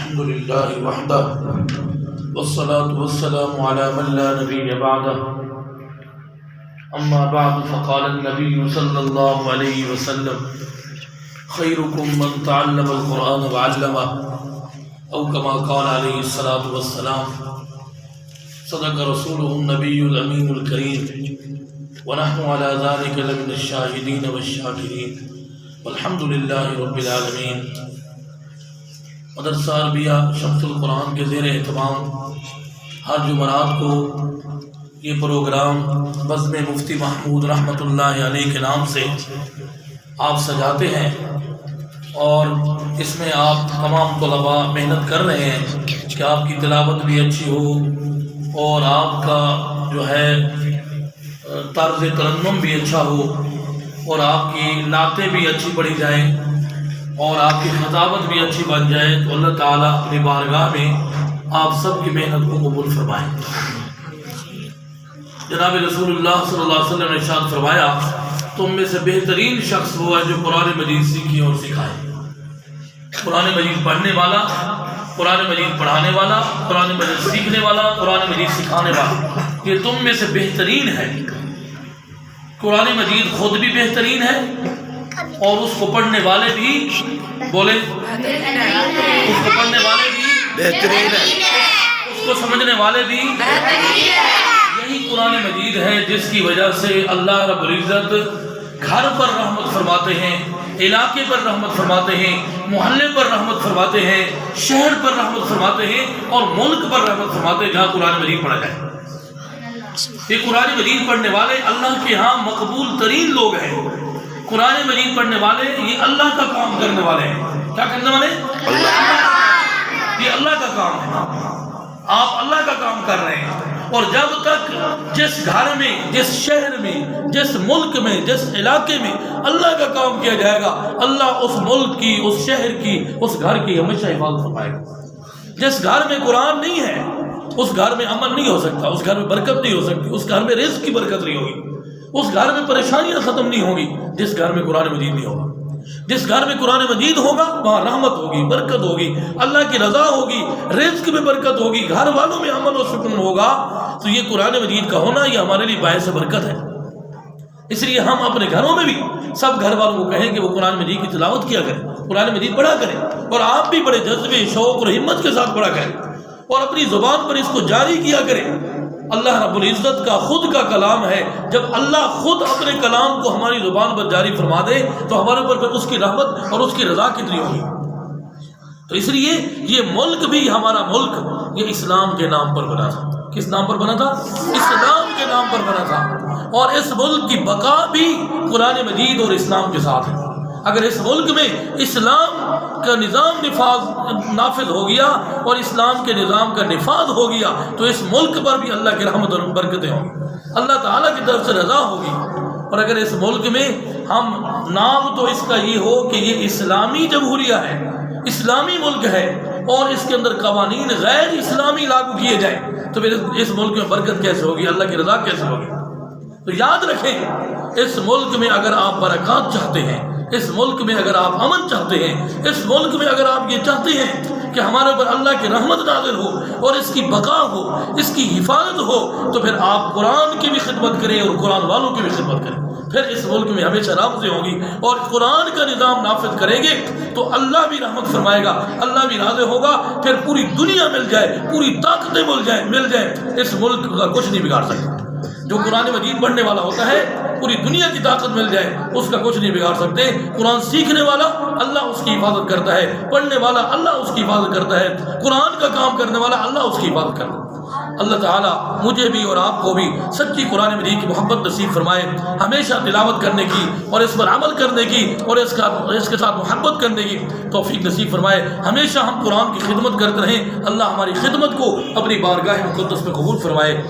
الحمد لله وحده والصلاة والسلام على من لا نبي بعده أما بعد فقال النبي صلى الله عليه وسلم خيركم من تعلم القرآن وعلمه أو كما قال عليه الصلاة والسلام صدق رسوله النبي الأمين الكريم ونحن على ذلك لمن الشاهدين والشاكرين والحمد لله رب العالمين۔ مدرسہ عربیہ شمس القرآن کے زیر اہتمام ہر جمعرات کو یہ پروگرام بزم مفتی محمود رحمۃ اللہ علیہ کے نام سے آپ سجاتے ہیں، اور اس میں آپ تمام طلباء محنت کر رہے ہیں کہ آپ کی تلاوت بھی اچھی ہو اور آپ کا جو ہے طرز ترنم بھی اچھا ہو اور آپ کی نعتیں بھی اچھی پڑھی جائیں اور آپ کی خطابت بھی اچھی بن جائے، تو اللہ تعالیٰ اپنی بارگاہ میں آپ سب کی محنت کو قبول فرمائیں۔ جناب رسول اللہ صلی اللہ علیہ وسلم نے ارشاد فرمایا، تم میں سے بہترین شخص وہ ہے جو قرآن مجید سیکھے اور سکھائے۔ قرآن مجید پڑھنے والا، قرآن مجید پڑھانے والا، قرآن مجید سیکھنے والا، قرآن مجید سکھانے والا، یہ تم میں سے بہترین ہے۔ قرآن مجید خود بھی بہترین ہے اور اس کو پڑھنے والے بھی بولے، اس کو پڑھنے والے بھی بہترین ہے، اس کو سمجھنے والے بھی بہترین ہے۔ یہی قرآن مجید ہے جس کی وجہ سے اللہ رب العزت گھر پر رحمت فرماتے ہیں، علاقے پر رحمت فرماتے ہیں، محلے پر رحمت فرماتے ہیں، شہر پر رحمت فرماتے ہیں اور ملک پر رحمت فرماتے ہیں جہاں قرآن مجید پڑھا جائے۔ یہ قرآن مجید پڑھنے والے اللہ کے ہاں مقبول ترین لوگ ہیں۔ قرآن مجید پڑھنے والے یہ اللہ کا کام کرنے والے ہیں۔ کیا کرنے والے؟ یہ اللہ کا کام ہے، آپ اللہ کا کام کر رہے ہیں۔ اور جب تک جس گھر میں، جس شہر میں، جس ملک میں، جس علاقے میں اللہ کا کام کیا جائے گا، اللہ اس ملک کی، اس شہر کی، اس گھر کی ہمیشہ حفاظت فرمائے گا۔ جس گھر میں قرآن نہیں ہے اس گھر میں امن نہیں ہو سکتا، اس گھر میں برکت نہیں ہو سکتی، اس گھر میں رزق کی برکت نہیں ہوگی، اس گھر میں پریشانیاں ختم نہیں ہوں گی جس گھر میں قرآن مجید نہیں ہوگا۔ جس گھر میں قرآن مجید ہوگا وہاں رحمت ہوگی، برکت ہوگی، اللہ کی رضا ہوگی، رزق میں برکت ہوگی، گھر والوں میں امن و سکون ہوگا۔ تو یہ قرآن مجید کا ہونا یہ ہمارے لیے باعث برکت ہے۔ اس لیے ہم اپنے گھروں میں بھی سب گھر والوں کو کہیں کہ وہ قرآن مجید کی تلاوت کیا کریں، قرآن مجید پڑھا کریں، اور آپ بھی بڑے جذبے، شوق اور ہمت کے ساتھ پڑھا کریں اور اپنی زبان پر اس کو جاری کیا کریں۔ اللہ رب العزت کا خود کا کلام ہے، جب اللہ خود اپنے کلام کو ہماری زبان پر جاری فرما دے تو ہمارے اوپر پھر اس کی رحمت اور اس کی رضا کتنی ہوگی۔ تو اس لیے یہ ملک بھی، ہمارا ملک یہ اسلام کے نام پر بنا تھا۔ کس نام پر بنا تھا؟ اسلام کے نام پر بنا تھا، اور اس ملک کی بقا بھی قرآن مجید اور اسلام کے ساتھ ہے۔ اگر اس ملک میں اسلام کا نظام نافذ ہو گیا اور اسلام کے نظام کا نفاذ ہو گیا تو اس ملک پر بھی اللہ کی رحمت اور برکتیں ہوں گی، اللہ تعالیٰ کی طرف سے رضا ہوگی۔ اور اگر اس ملک میں ہم نام تو اس کا یہ ہو کہ یہ اسلامی جمہوریہ ہے، اسلامی ملک ہے، اور اس کے اندر قوانین غیر اسلامی لاگو کیے جائیں، تو پھر اس ملک میں برکت کیسے ہوگی، اللہ کی رضا کیسے ہوگی؟ تو یاد رکھیں، اس ملک میں اگر آپ برکات چاہتے ہیں، اس ملک میں اگر آپ امن چاہتے ہیں، اس ملک میں اگر آپ یہ چاہتے ہیں کہ ہمارے اوپر اللہ کی رحمت نازل ہو اور اس کی بقا ہو، اس کی حفاظت ہو، تو پھر آپ قرآن کی بھی خدمت کریں اور قرآن والوں کی بھی خدمت کریں۔ پھر اس ملک میں ہمیشہ رحمتیں ہوں گی، اور قرآن کا نظام نافذ کریں گے تو اللہ بھی رحمت فرمائے گا، اللہ بھی راضی ہوگا۔ پھر پوری دنیا مل جائے، پوری طاقتیں مل جائیں، اس ملک کا کچھ نہیں بگاڑ سکتا۔ جو قرآن مجید پڑھنے والا ہوتا ہے پوری دنیا کی طاقت مل جائے اس کا کچھ نہیں بگاڑ سکتے۔ قرآن سیکھنے والا اللہ اس کی حفاظت کرتا ہے، پڑھنے والا اللہ اس کی حفاظت کرتا ہے، قرآن کا کام کرنے والا اللہ اس کی حفاظت کرتا ہے۔ اللہ تعالیٰ مجھے بھی اور آپ کو بھی سچی قرآن مجید کی محبت نصیب فرمائے، ہمیشہ تلاوت کرنے کی اور اس پر عمل کرنے کی اور اس کے ساتھ محبت کرنے کی توفیق نصیب فرمائے۔ ہمیشہ ہم قرآن کی خدمت کرتے رہیں، اللہ ہماری خدمت کو اپنی بارگاہ مقدس میں قبول فرمائے۔